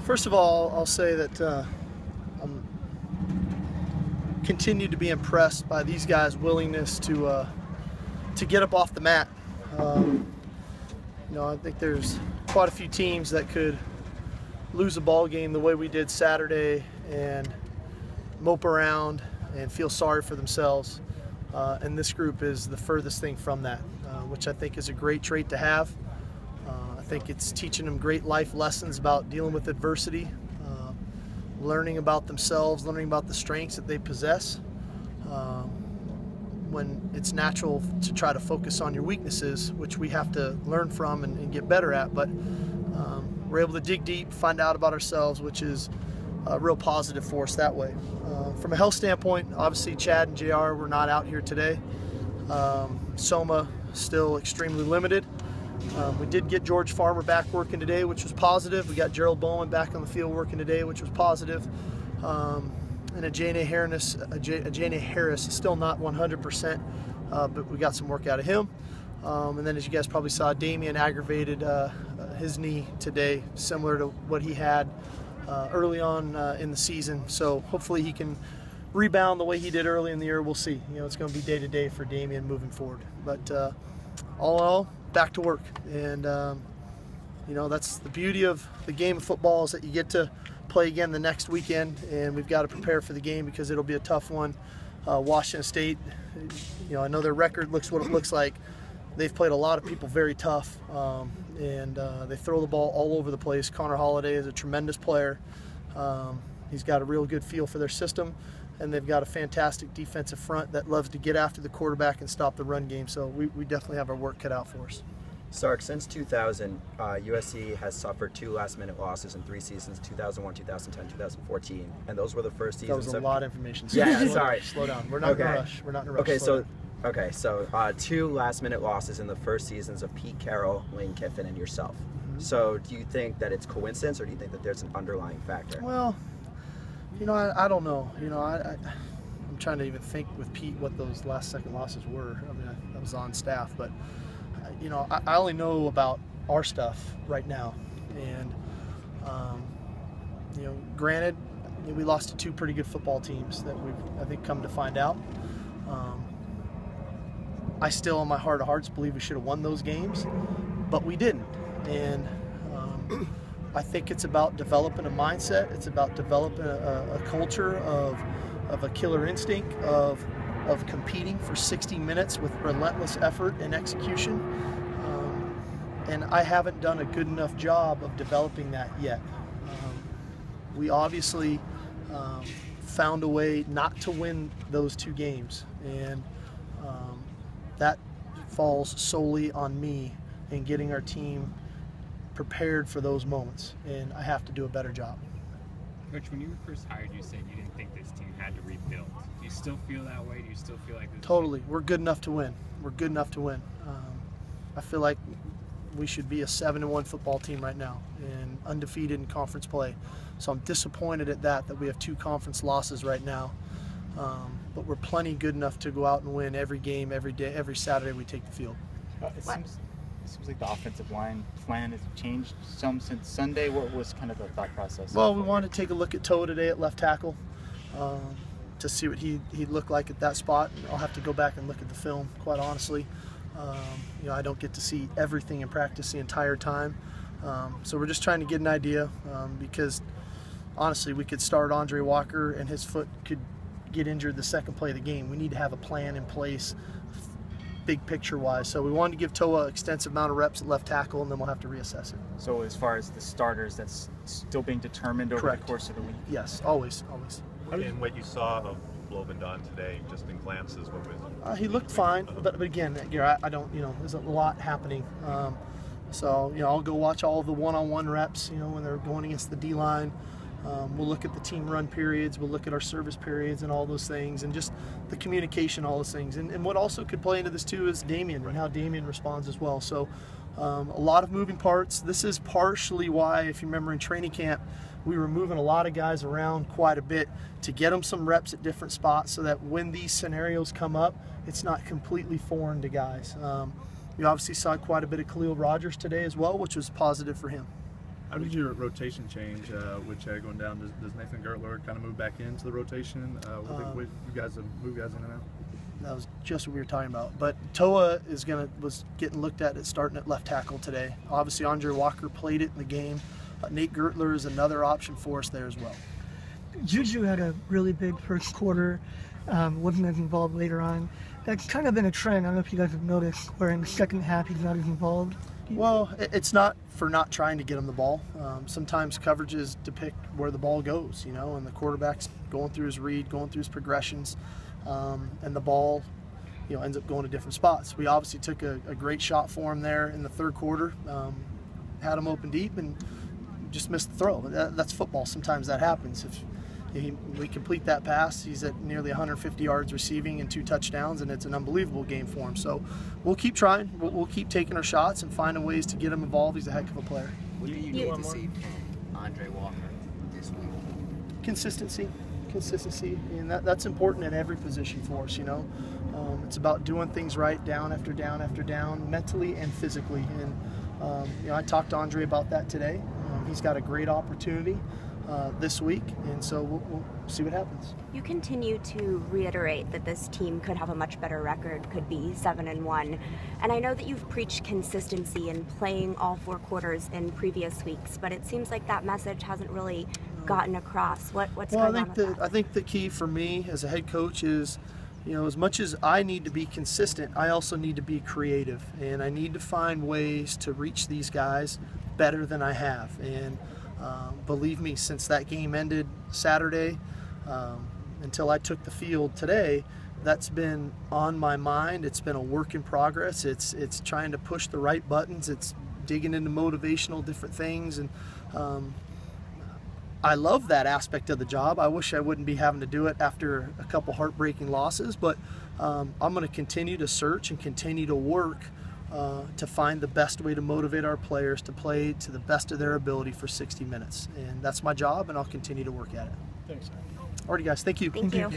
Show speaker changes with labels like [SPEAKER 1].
[SPEAKER 1] First of all, I'll say that I'm continue to be impressed by these guys' willingness to get up off the mat. I think there's quite a few teams that could lose a ball game the way we did Saturday and mope around and feel sorry for themselves. And this group is the furthest thing from that, which I think is a great trait to have. I think it's teaching them great life lessons about dealing with adversity, learning about themselves, learning about the strengths that they possess. When it's natural to try to focus on your weaknesses, which we have to learn from and get better at, but we're able to dig deep, find out about ourselves, which is a real positive for us that way. From a health standpoint, obviously Chad and JR were not out here today. Soma still extremely limited. We did get George Farmer back working today, which was positive. We got Gerald Bowman back on the field working today, which was positive. And Ajane Harris is still not 100%, but we got some work out of him. And then, as you guys probably saw, Damian aggravated his knee today, similar to what he had early on in the season. So hopefully he can rebound the way he did early in the year. We'll see. It's going to be day to day for Damian moving forward. But all in all, back to work. And that's the beauty of the game of football, is that you get to play again the next weekend, and we've got to prepare for the game because it'll be a tough one. Washington State, I know their record looks what it looks like. They've played a lot of people very tough, and they throw the ball all over the place. Connor Holiday is a tremendous player. He's got a real good feel for their system, and they've got a fantastic defensive front that loves to get after the quarterback and stop the run game. So we definitely have our work cut out for us.
[SPEAKER 2] Sark, since 2000, USC has suffered 2 last-minute losses in 3 seasons, 2001, 2010, 2014, and those were the first seasons.
[SPEAKER 1] That was a lot of information.
[SPEAKER 2] Yeah, sorry.
[SPEAKER 1] Slow down. We're not in a rush. We're not in a rush.
[SPEAKER 2] So 2 last-minute losses in the first seasons of Pete Carroll, Lane Kiffin, and yourself. Mm-hmm. So do you think that it's coincidence, or do you think that there's an underlying factor?
[SPEAKER 1] Well, I don't know. I'm trying to even think with Pete what those last-second losses were. I mean, I was on staff, but I only know about our stuff right now, and granted, we lost to 2 pretty good football teams that we've, I think, come to find out. I still, in my heart of hearts, believe we should have won those games, but we didn't. And I think it's about developing a mindset. It's about developing a culture of a killer instinct, of competing for 60 minutes with relentless effort and execution. And I haven't done a good enough job of developing that yet. We obviously found a way not to win those 2 games, and that falls solely on me in getting our team prepared for those moments, and I have to do a better job.
[SPEAKER 3] Coach, when you were first hired, you said you didn't think this team had to rebuild. Do you still feel that way? Do you still feel like this?
[SPEAKER 1] Totally. We're good enough to win. We're good enough to win. I feel like we should be a 7-1 football team right now and undefeated in conference play. So I'm disappointed at that we have 2 conference losses right now. But we're plenty good enough to go out and win every game, every day, every Saturday we take the field.
[SPEAKER 4] It seems like the offensive line plan has changed some since Sunday. What was kind of the thought process?
[SPEAKER 1] Well, we wanted to take a look at Toe today at left tackle to see what he'd look like at that spot. I'll have to go back and look at the film, quite honestly. I don't get to see everything in practice the entire time. So we're just trying to get an idea because, honestly, we could start Andre Walker and his foot could get injured the second play of the game. We need to have a plan in place, big picture-wise. So we wanted to give Toa an extensive amount of reps at left tackle, and then we'll have to reassess it.
[SPEAKER 4] So as far as the starters, that's still being determined over
[SPEAKER 1] Correct.
[SPEAKER 4] The course of the week?
[SPEAKER 1] Yes, always.
[SPEAKER 5] And what you saw of Blobendon today, just in glances, what was
[SPEAKER 1] he looked fine, but again, I don't, there's a lot happening. So, I'll go watch all of the one-on-one reps, when they're going against the D-line. We'll look at the team run periods, we'll look at our service periods and all those things, and just the communication, all those things. And what also could play into this too is Damian, and how Damian responds as well. So a lot of moving parts. This is partially why, if you remember in training camp, we were moving a lot of guys around quite a bit to get them some reps at different spots so that when these scenarios come up, it's not completely foreign to guys. We obviously saw quite a bit of Khalil Rogers today as well, which was positive for him.
[SPEAKER 6] How did your rotation change with Chad going down? Does Nathan Gertler kind of move back into the rotation? You guys have moved guys in and out?
[SPEAKER 1] That was just what we were talking about. But Toa was getting looked at starting at left tackle today. Obviously, Andre Walker played it in the game. Nate Gertler is another option for us there as well.
[SPEAKER 7] Juju had a really big first quarter, wasn't as involved later on. That's kind of been a trend. I don't know if you guys have noticed, where in the second half he's not as involved.
[SPEAKER 1] Well, it's not for not trying to get him the ball. Sometimes coverages depict where the ball goes, and the quarterback's going through his read, going through his progressions, and the ball, ends up going to different spots. We obviously took a great shot for him there in the third quarter, had him open deep, and just missed the throw. That's football. Sometimes that happens. If we complete that pass, he's at nearly 150 yards receiving and 2 touchdowns, and it's an unbelievable game for him. So we'll keep trying. We'll keep taking our shots and finding ways to get him involved. He's a heck of a player.
[SPEAKER 8] What do you need to see from Andre Walker this week?
[SPEAKER 1] Consistency, and that's important in every position for us. It's about doing things right, down after down after down, mentally and physically. And I talked to Andre about that today. He's got a great opportunity this week, and so we'll see what happens.
[SPEAKER 9] You continue to reiterate that this team could have a much better record, could be 7-1, and I know that you've preached consistency in playing all 4 quarters in previous weeks, but it seems like that message hasn't really gotten across. What's going on with that?
[SPEAKER 1] I think the key for me as a head coach is, as much as I need to be consistent, I also need to be creative, and I need to find ways to reach these guys better than I have. And believe me, since that game ended Saturday until I took the field today, that's been on my mind. It's been a work in progress. It's trying to push the right buttons. It's digging into motivational different things, and I love that aspect of the job. I wish I wouldn't be having to do it after a couple heartbreaking losses, but I'm going to continue to search and continue to work to find the best way to motivate our players to play to the best of their ability for 60 minutes. And that's my job, and I'll continue to work at it.
[SPEAKER 6] Thanks.
[SPEAKER 1] Alrighty, guys. Thank you.
[SPEAKER 9] Thank you.